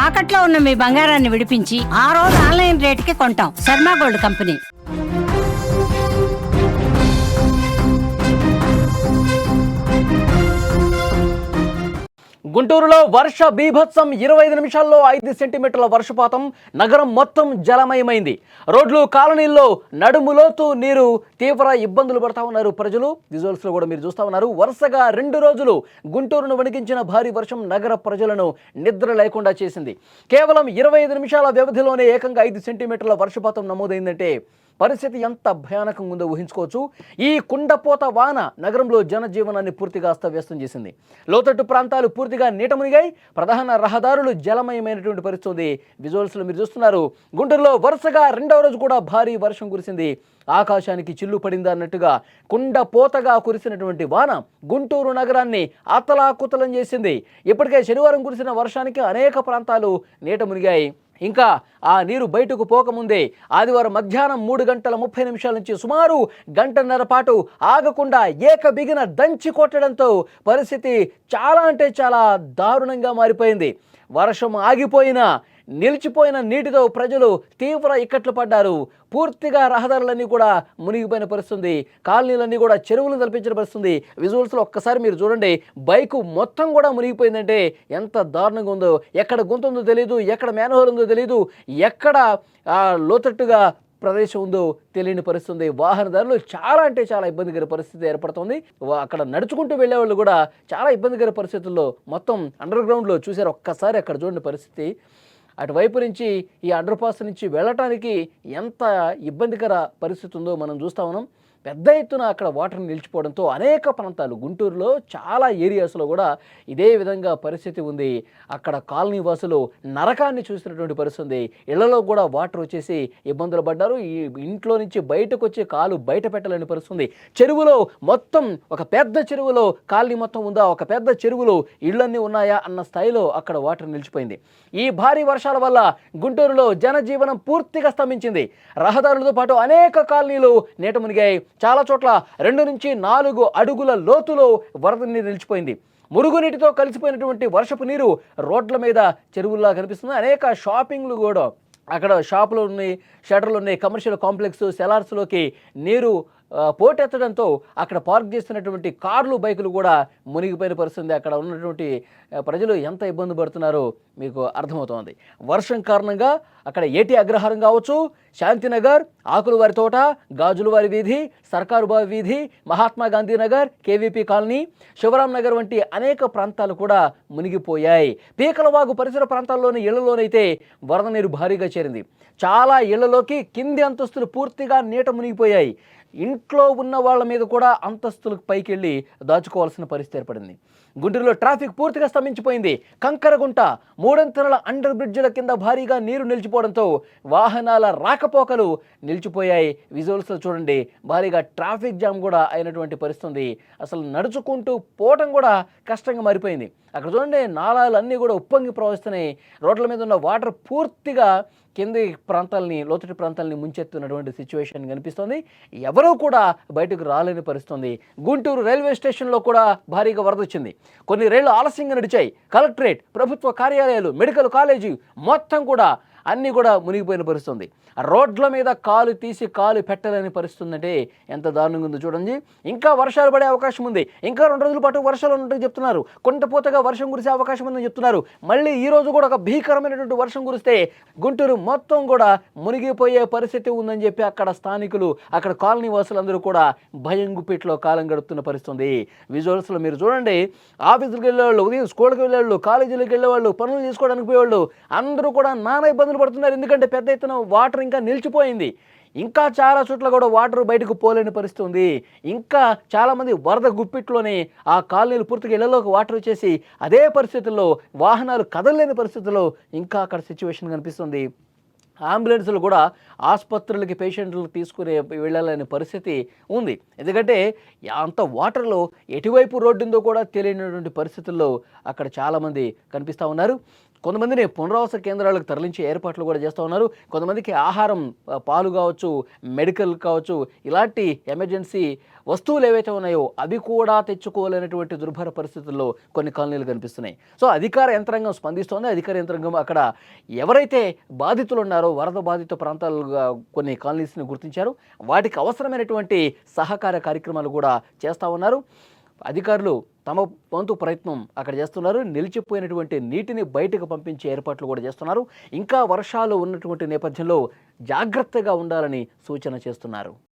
తాకట్లో ఉన్న మీ బంగారాన్ని విడిపించి ఆ రోజు ఆన్లైన్ రేటుకి కొంటాం. Sharma gold company. గుంటూరులో వర్ష బీభత్సం 25 నిమిషాల్లో 5 సెంటీమీటర్ల వర్షపాతం. నగరం మొత్తం జలమయమైంది. రోడ్లు కాలనీల్లో నడుములోతు నీరు. తీవ్ర ఇబ్బందులు పడతా ఉన్నారు ప్రజలు. విజువల్స్ లో కూడా మీరు చూస్తా ఉన్నారు. వరుసగా 2 రోజులు గుంటూరును వణికించిన భారీ వర్షం నగర ప్రజలను నిద్ర లేకుండా చేసింది. కేవలం 25 నిమిషాల వ్యవధిలోనే ఏకంగా 5 సెంటీమీటర్ల వర్షపాతం నమోదైందంటే పరిస్థితి ఎంత భయానకంగా ఉందో ఊహించుకోవచ్చు. ఈ కుండపోత వాన నగరంలో జనజీవనాన్ని పూర్తిగా అస్తవ్యస్తం చేసింది. లోతట్టు ప్రాంతాలు పూర్తిగా నీట మునిగాయి. ప్రధాన రహదారులు జలమయమైనటువంటి పరిస్థితి విజువల్స్లో మీరు చూస్తున్నారు. గుంటూరులో వరుసగా 2వ రోజు కూడా భారీ వర్షం కురిసింది. ఆకాశానికి చిల్లు పడిందా అన్నట్టుగా కుండపోతగా కురిసినటువంటి వాన గుంటూరు నగరాన్ని అతలాకుతలం చేసింది. ఇప్పటికే శనివారం కురిసిన వర్షానికి అనేక ప్రాంతాలు నీట మునిగాయి. ఇంకా ఆ నీరు బయటకు పోకముందే ఆదివారం మధ్యాహ్నం 3:30 నుంచి సుమారు గంటన్నర పాటు ఆగకుండా ఏకబిగిన దంచి కొట్టడంతో పరిస్థితి చాలా అంటే చాలా దారుణంగా మారిపోయింది. వర్షం ఆగిపోయినా నిలిచిపోయిన నీటితో ప్రజలు తీవ్ర ఇక్కట్లు పడ్డారు. పూర్తిగా రహదారులన్నీ కూడా మునిగిపోయిన పరిస్థితుంది. కాలనీలన్నీ కూడా చెరువులు తలపించిన పరిస్థితుంది. విజువల్స్లో ఒక్కసారి మీరు చూడండి. బైకు మొత్తం కూడా మునిగిపోయిందంటే ఎంత దారుణంగా ఉందో. ఎక్కడ గుంతుందో తెలియదు, ఎక్కడ మ్యాన్హోల్ ఉందో తెలియదు, ఎక్కడ లోతట్టుగా ప్రదేశం ఉందో తెలియని పరిస్థితుంది. వాహనదారులు చాలా అంటే చాలా ఇబ్బందికర పరిస్థితి ఏర్పడుతుంది. అక్కడ నడుచుకుంటూ వెళ్ళేవాళ్ళు కూడా చాలా ఇబ్బందికర పరిస్థితుల్లో మొత్తం అండర్ గ్రౌండ్లో చూశారు. ఒక్కసారి అక్కడ చూడండి పరిస్థితి. అటువైపు నుంచి ఈ అండర్ పాస్ నుంచి వెళ్ళటానికి ఎంత ఇబ్బందికర పరిస్థితి ఉందో మనం చూస్తూ ఉన్నాం. పెద్ద ఎత్తున అక్కడ వాటర్ నిలిచిపోవడంతో అనేక ప్రాంతాలు గుంటూరులో చాలా ఏరియాస్లో కూడా ఇదే విధంగా పరిస్థితి ఉంది. అక్కడ కాలనీ వాసులు నరకాన్ని చూసినటువంటి పరిస్థితి ఉంది. ఇళ్లలో కూడా వాటర్ వచ్చేసి ఇబ్బందులు పడ్డారు. ఈ ఇంట్లో నుంచి బయటకు వచ్చే కాలు బయట పెట్టలేని పరిస్థితి. చెరువులో మొత్తం ఒక పెద్ద చెరువులో కాలనీ మొత్తం ఉందా, ఒక పెద్ద చెరువులో ఇళ్ళన్నీ ఉన్నాయా అన్న స్థాయిలో అక్కడ వాటర్ నిలిచిపోయింది. ఈ భారీ వర్షాల వల్ల గుంటూరులో జనజీవనం పూర్తిగా స్తంభించింది. రహదారులతో పాటు అనేక కాలనీలు నీట మునిగాయి. చాలా చోట్ల 2 నుంచి 4 అడుగుల లోతులో వరద నీరు నిలిచిపోయింది. మురుగునీటితో కలిసిపోయినటువంటి వర్షపు నీరు రోడ్ల మీద చెరువుల్లా కనిపిస్తుంది. అనేక షాపింగ్లు కూడా అక్కడ షాపులు ఉన్నాయి, షటర్లు ఉన్నాయి. కమర్షియల్ కాంప్లెక్స్ సెలార్స్లోకి నీరు పోటెత్తడంతో అక్కడ పార్క్ చేస్తున్నటువంటి కార్లు, బైకులు కూడా మునిగిపోయిన పరిస్థితి. అక్కడ ఉన్నటువంటి ప్రజలు ఎంత ఇబ్బంది పడుతున్నారో మీకు అర్థమవుతోంది. వర్షం కారణంగా అక్కడ ఏటీ అగ్రహారం కావచ్చు, శాంతినగర్, ఆకులవారి తోట, గాజులవారి వీధి, సర్కారు బావి వీధి, మహాత్మా గాంధీ నగర్, కేవీపీ కాలనీ, శివరాం నగర్ వంటి అనేక ప్రాంతాలు కూడా మునిగిపోయాయి. పీకలవాగు పరిసర ప్రాంతాల్లోని ఇళ్లలోనైతే వరద నీరు భారీగా చేరింది. చాలా ఇళ్లలోకి కింది అంతస్తులు పూర్తిగా నీట మునిగిపోయాయి. ఇంట్లో ఉన్న వాళ్ళ మీద కూడా అంతస్తులకు పైకి వెళ్ళి దాచుకోవాల్సిన పరిస్థితి ఏర్పడింది. గుంటూరులో ట్రాఫిక్ పూర్తిగా స్తంభించిపోయింది. కంకరగుంట, 3 అంతస్తుల అండర్ బ్రిడ్జిల కింద భారీగా నీరు నిలిచిపోవడంతో వాహనాల రాకపోకలు నిలిచిపోయాయి. విజువల్స్లో చూడండి, భారీగా ట్రాఫిక్ జామ్ కూడా అయినటువంటి పరిస్థితి. అసలు నడుచుకుంటూ పోవటం కూడా కష్టంగా మారిపోయింది. అక్కడ చూడండి, నాలాలన్నీ కూడా ఉప్పొంగి ప్రవహిస్తున్నాయి. రోడ్ల మీద ఉన్న వాటర్ పూర్తిగా కింది ప్రాంతాలని, లోతటి ప్రాంతాలని ముంచెత్తున్నటువంటి సిచ్యువేషన్ కనిపిస్తుంది. ఎవరూ కూడా బయటకు రాలేని పరిస్థితుంది. గుంటూరు రైల్వే స్టేషన్లో కూడా భారీగా వరద వచ్చింది. కొన్ని రైళ్లు ఆలస్యంగా నడిచాయి. కలెక్టరేట్, ప్రభుత్వ కార్యాలయాలు, మెడికల్ కాలేజీ మొత్తం కూడా అన్నీ కూడా మునిగిపోయిన పరిస్థితుంది. రోడ్ల మీద కాలు తీసి కాలు పెట్టలేని పరిస్థితి అంటే ఎంత దారుణంగా ఉందో చూడండి. ఇంకా వర్షాలు పడే అవకాశం ఉంది. ఇంకా 2 రోజుల పాటు వర్షాలు ఉన్నట్టు చెప్తున్నారు. కొండపోతగా వర్షం కురిసే అవకాశం ఉందని చెప్తున్నారు. మళ్ళీ ఈ రోజు కూడా ఒక భీకరమైనటువంటి వర్షం కురిస్తే గుంటూరు మొత్తం కూడా మునిగిపోయే పరిస్థితి ఉందని చెప్పి అక్కడ స్థానికులు, అక్కడ కాలనీ వాసులందరూ కూడా భయం గుప్పిట్లో కాలం గడుపుతున్న పరిస్థితి. విజువల్స్లో మీరు చూడండి, ఆఫీసులకు వెళ్ళేవాళ్ళు, ఉదయం స్కూల్కి వెళ్ళేవాళ్ళు, కాలేజీలకు వెళ్ళేవాళ్ళు, పనులు చేసుకోవడానికి పోయేవాళ్ళు అందరూ కూడా నానా ఇబ్బందులు పడుతున్నారు. ఎందుకంటే పెద్ద ఎత్తున వాటర్ ఇంకా నిలిచిపోయింది. ఇంకా చాలా చోట్ల కూడా వాటర్ బయటకు పోలేని పరిస్థితి ఉంది. ఇంకా చాలామంది వరద గుప్పిట్లోనే ఆ కాలనీలు పూర్తిగా ఇళ్లలోకి వాటర్ వచ్చేసి అదే పరిస్థితుల్లో వాహనాలు కదలలేని పరిస్థితుల్లో ఇంకా అక్కడ సిచ్యువేషన్ కనిపిస్తుంది. అంబులెన్సులు కూడా ఆసుపత్రులకి పేషెంట్లు తీసుకుని వెళ్ళాలనే పరిస్థితి ఉంది. ఎందుకంటే అంత వాటర్లో ఎటువైపు రోడ్డు ఉందో కూడా తెలియనటువంటి పరిస్థితుల్లో అక్కడ చాలామంది కనిపిస్తూ ఉన్నారు. కొంతమందిని పునరావాస కేంద్రాలకు తరలించే ఏర్పాట్లు కూడా చేస్తూ ఉన్నారు. కొంతమందికి ఆహారం, పాలు కావచ్చు, మెడికల్ కావచ్చు, ఇలాంటి ఎమర్జెన్సీ వస్తువులు ఏవైతే ఉన్నాయో అవి కూడా తెచ్చుకోలేనటువంటి దుర్భర పరిస్థితుల్లో కొన్ని కాలనీలు కనిపిస్తున్నాయి. సో అధికార యంత్రాంగం స్పందిస్తోంది. అధికార యంత్రాంగం అక్కడ ఎవరైతే బాధితులు ఉన్నారో వరద బాధిత ప్రాంతాలుగా కొన్ని కాలనీస్ని గుర్తించారు. వాటికి అవసరమైనటువంటి సహకార కార్యక్రమాలు కూడా చేస్తూ ఉన్నారు. అధికారులు తమ వంతు ప్రయత్నం అక్కడ చేస్తున్నారు. నిలిచిపోయినటువంటి నీటిని బయటకు పంపించే ఏర్పాట్లు కూడా చేస్తున్నారు. ఇంకా వర్షాలు ఉన్నటువంటి నేపథ్యంలో జాగ్రత్తగా ఉండాలని సూచన చేస్తున్నారు.